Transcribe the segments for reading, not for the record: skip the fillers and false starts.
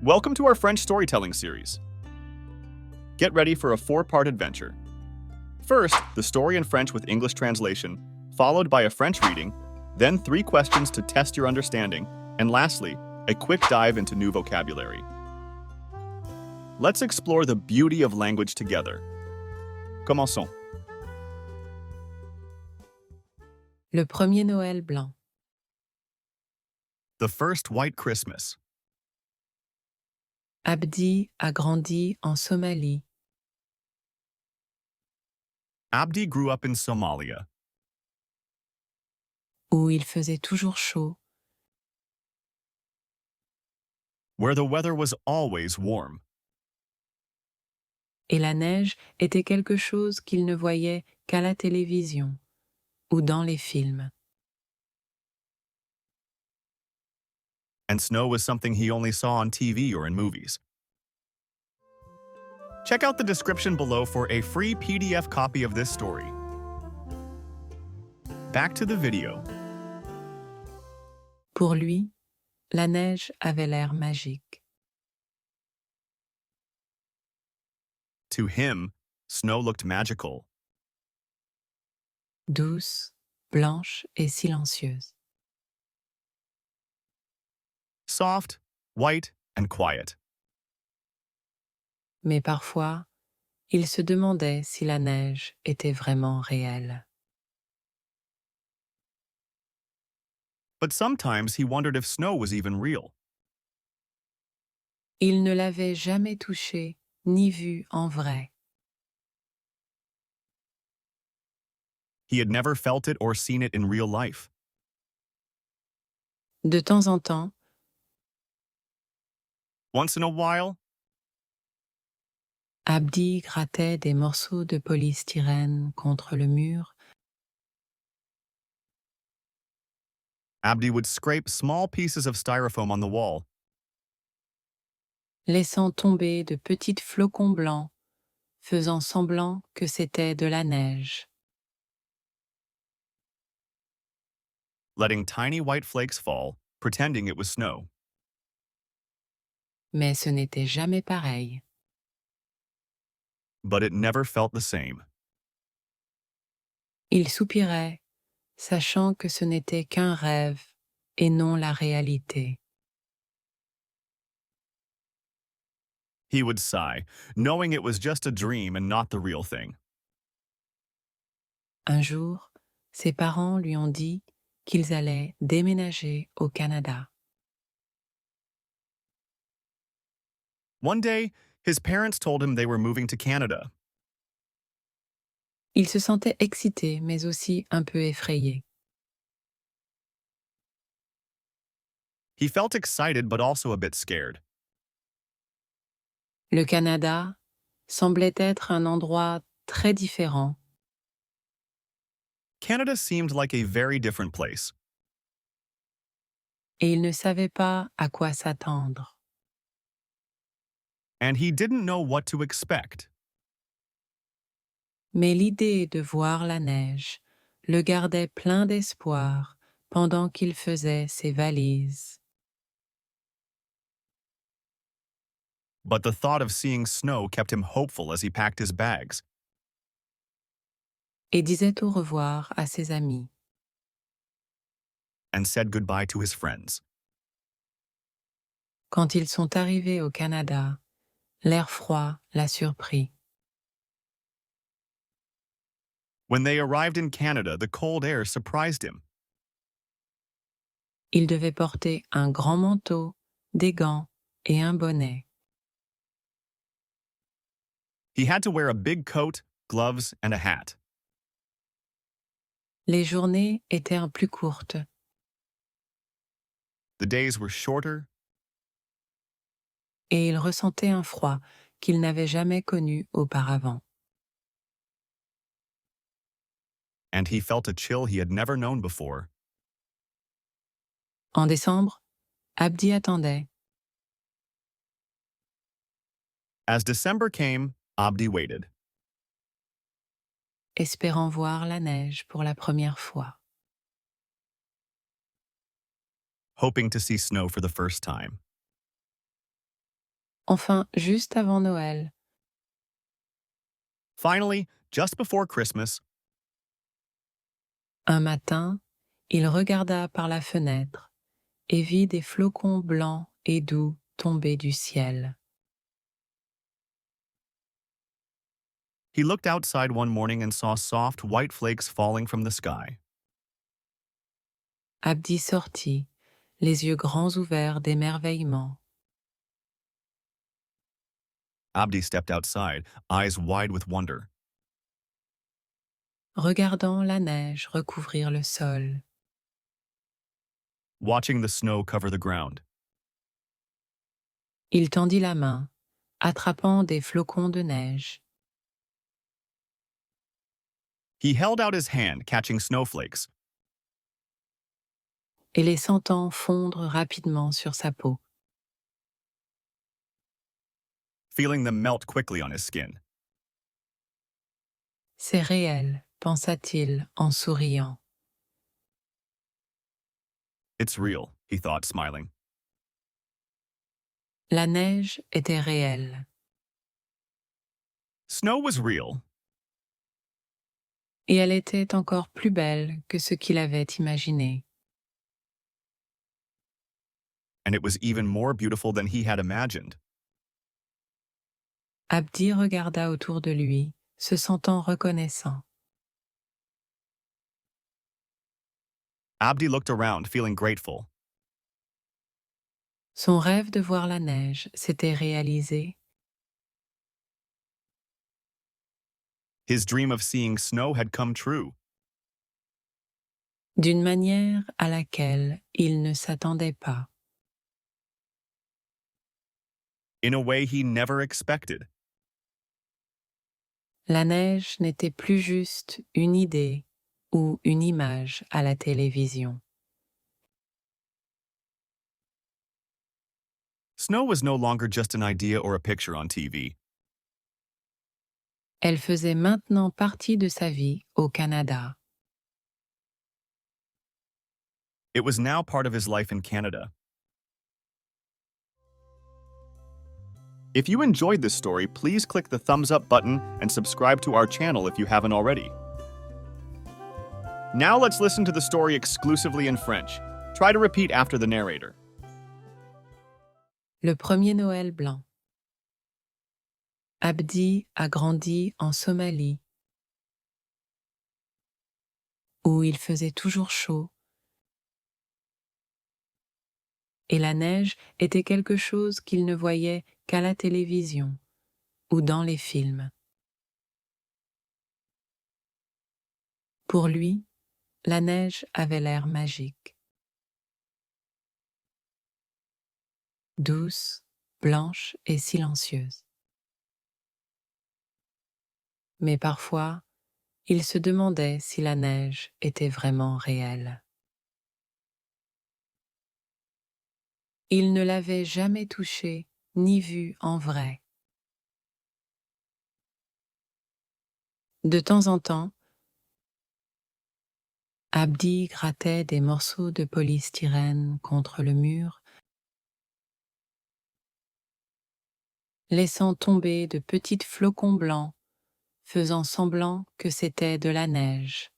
Welcome to our French storytelling series. Get ready for a four-part adventure. First, the story in French with English translation, followed by a French reading, then 3 questions to test your understanding, and lastly, a quick dive into new vocabulary. Let's explore the beauty of language together. Commençons. Le premier Noël blanc. The first white Christmas. Abdi a grandi en Somalie. Abdi grew up in Somalia, Où il faisait toujours chaud, where the weather was always warm, et la neige était quelque chose qu'il ne voyait qu'à la télévision ou dans les films. and snow was something he only saw on TV or in movies. Check out the description below for a free PDF copy of this story. Back to the video. Pour lui, la neige avait l'air magique. To him, snow looked magical, Douce, blanche et silencieuse. soft, white, and quiet. Mais parfois, il se demandait si la neige était vraiment réelle. But sometimes he wondered if snow was even real. Il ne l'avait jamais touchée ni vue en vrai. He had never felt it or seen it in real life. De temps en temps, Once in a while, Abdi grattait des morceaux de polystyrène contre le mur, Abdi would scrape small pieces of styrofoam on the wall, laissant tomber de petites flocons blancs, faisant semblant que c'était de la neige. letting tiny white flakes fall, pretending it was snow. Mais ce n'était jamais pareil. But it never felt the same. Il soupirait, sachant que ce n'était qu'un rêve et non la réalité. He would sigh, knowing it was just a dream and not the real thing. Un jour, ses parents lui ont dit qu'ils allaient déménager au Canada. One day, his parents told him they were moving to Canada. Il se sentait excité, mais aussi un peu effrayé. He felt excited but also a bit scared. Le Canada semblait être un endroit très différent. Canada seemed like a very different place, Et il ne savait pas à quoi s'attendre. and he didn't know what to expect. Mais l'idée de voir la neige le gardait plein d'espoir pendant qu'il faisait ses valises. But the thought of seeing snow kept him hopeful as he packed his bags. Et disait au revoir à ses amis. And said goodbye to his friends. Quand ils sont arrivés au Canada, l'air froid l'a surpris. When they arrived in Canada, the cold air surprised him. Il devait porter un grand manteau, des gants et un bonnet. He had to wear a big coat, gloves, and a hat. Les journées étaient plus courtes. The days were shorter, Et il ressentait un froid qu'il n'avait jamais connu auparavant. and he felt a chill he had never known before. En décembre, Abdi attendait. As December came, Abdi waited, Espérant voir la neige pour la première fois. hoping to see snow for the first time. Enfin, juste avant Noël. Finally, just before Christmas, Un matin, il regarda par la fenêtre et vit des flocons blancs et doux tomber du ciel. he looked outside one morning and saw soft white flakes falling from the sky. Abdi sortit, les yeux grands ouverts d'émerveillement. Abdi stepped outside, eyes wide with wonder. Regardant la neige recouvrir le sol. Watching the snow cover the ground. Il tendit la main, attrapant des flocons de neige. He held out his hand, catching snowflakes. Et les sentant fondre rapidement sur sa peau. Feeling them melt quickly on his skin. C'est réel, pensa-t-il en souriant. It's real, he thought, smiling. La neige était réelle. Snow was real, Et elle était encore plus belle que ce qu'il avait imaginé. and it was even more beautiful than he had imagined. Abdi regarda autour de lui, se sentant reconnaissant. Abdi looked around, feeling grateful. Son rêve de voir la neige s'était réalisé. His dream of seeing snow had come true, D'une manière à laquelle il ne s'attendait pas. in a way he never expected. La neige n'était plus juste une idée ou une image à la télévision. Snow was no longer just an idea or a picture on TV. Elle faisait maintenant partie de sa vie au Canada. It was now part of his life in Canada. If you enjoyed this story, please click the thumbs up button and subscribe to our channel if you haven't already. Now let's listen to the story exclusively in French. Try to repeat after the narrator. Le premier Noël blanc. Abdi a grandi en Somalie, où il faisait toujours chaud, et la neige était quelque chose qu'il ne voyait qu'à la télévision ou dans les films. Pour lui, la neige avait l'air magique. Douce, blanche et silencieuse. Mais parfois, il se demandait si la neige était vraiment réelle. Il ne l'avait jamais touchée ni vue en vrai. De temps en temps, Abdi grattait des morceaux de polystyrène contre le mur, laissant tomber de petits flocons blancs, faisant semblant que c'était de la neige.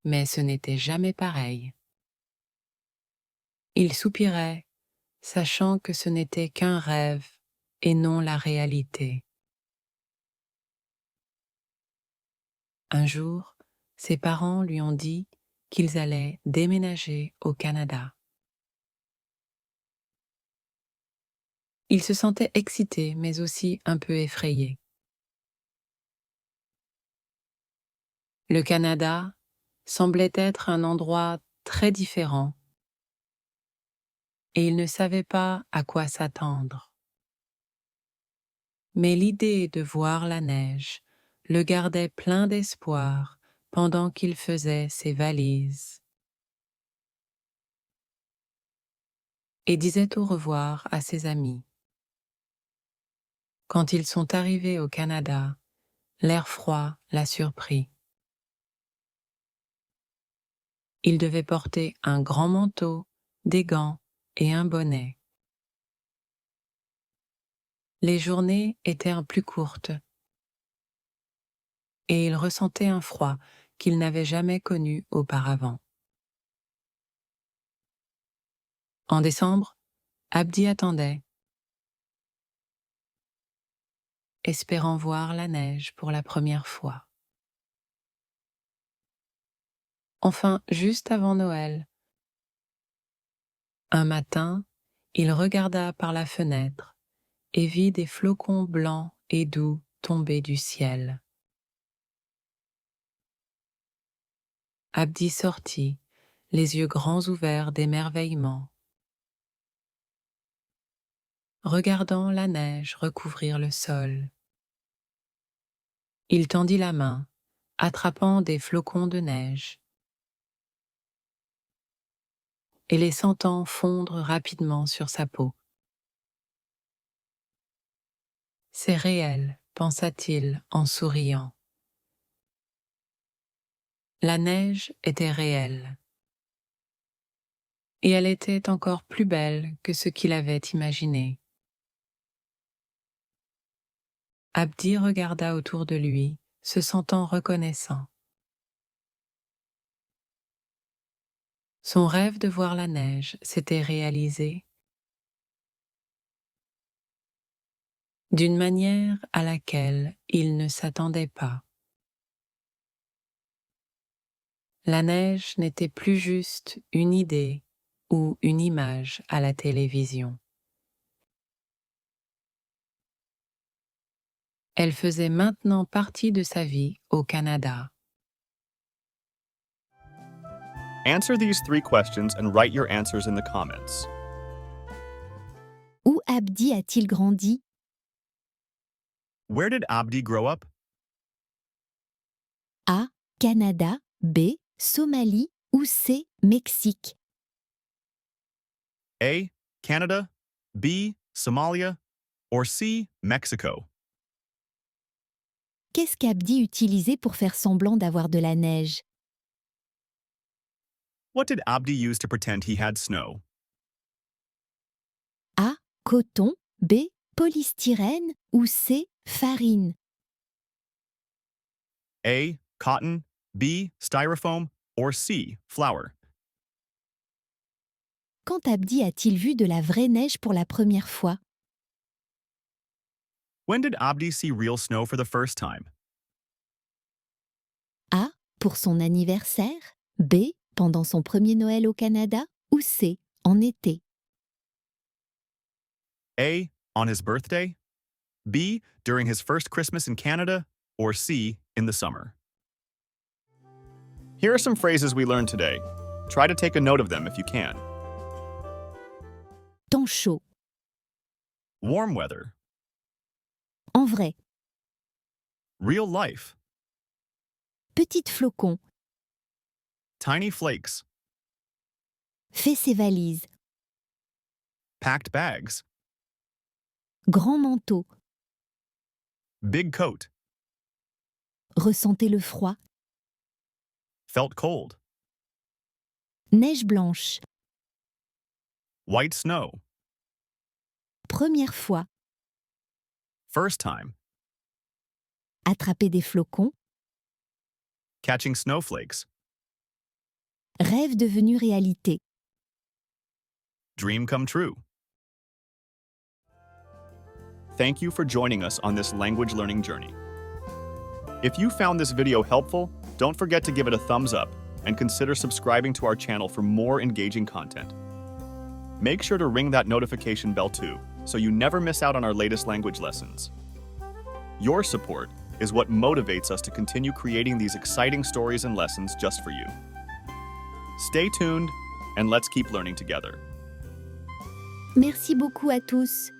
Mais ce n'était jamais pareil. Il soupirait, sachant que ce n'était qu'un rêve et non la réalité. Un jour, ses parents lui ont dit qu'ils allaient déménager au Canada. Il se sentait excité, mais aussi un peu effrayé. Le Canada semblait être un endroit très différent et il ne savait pas à quoi s'attendre. Mais l'idée de voir la neige le gardait plein d'espoir pendant qu'il faisait ses valises et disait au revoir à ses amis. Quand ils sont arrivés au Canada, l'air froid l'a surpris. Il devait porter un grand manteau, des gants et un bonnet. Les journées étaient plus courtes et il ressentait un froid qu'il n'avait jamais connu auparavant. En décembre, Abdi attendait, espérant voir la neige pour la première fois. Enfin, juste avant Noël, un matin, il regarda par la fenêtre et vit des flocons blancs et doux tomber du ciel. Abdi sortit, les yeux grands ouverts d'émerveillement, regardant la neige recouvrir le sol. Il tendit la main, attrapant des flocons de neige, et les sentant fondre rapidement sur sa peau. C'est réel, pensa-t-il en souriant. La neige était réelle, et elle était encore plus belle que ce qu'il avait imaginé. Abdi regarda autour de lui, se sentant reconnaissant. Son rêve de voir la neige s'était réalisé d'une manière à laquelle il ne s'attendait pas. La neige n'était plus juste une idée ou une image à la télévision. Elle faisait maintenant partie de sa vie au Canada. Answer these 3 questions and write your answers in the comments. Où Abdi a-t-il grandi? Where did Abdi grow up? A. Canada. B. Somalie. Ou C. Mexique. A. Canada, B. Somalia, or C. Mexico? Qu'est-ce qu'Abdi utilisait pour faire semblant d'avoir de la neige? What did Abdi use to pretend he had snow? A. Coton. B. Polystyrène. Ou C. Farine. A. Cotton, B. Styrofoam, or C. Flour? Quand Abdi a-t-il vu de la vraie neige pour la première fois? When did Abdi see real snow for the first time? A. Pour son anniversaire. B. Pendant son premier Noël au Canada. Ou C. En été. A. On his birthday, B. During his first Christmas in Canada, or C. In the summer? Here are some phrases we learned today. Try to take a note of them if you can. Temps chaud. Warm weather, En vrai. real life, Petite flocon. tiny flakes, Fait ses valises. packed bags, Grand manteau. big coat, Ressentez le froid. felt cold, Neige blanche. white snow, Première fois. first time, Attraper des flocons. catching snowflakes, Rêve devenu réalité. dream come true. Thank you for joining us on this language learning journey. If you found this video helpful, don't forget to give it a thumbs up and consider subscribing to our channel for more engaging content. Make sure to ring that notification bell too, so you never miss out on our latest language lessons. Your support is what motivates us to continue creating these exciting stories and lessons just for you. Stay tuned, and let's keep learning together. Merci beaucoup à tous.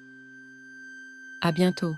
À bientôt.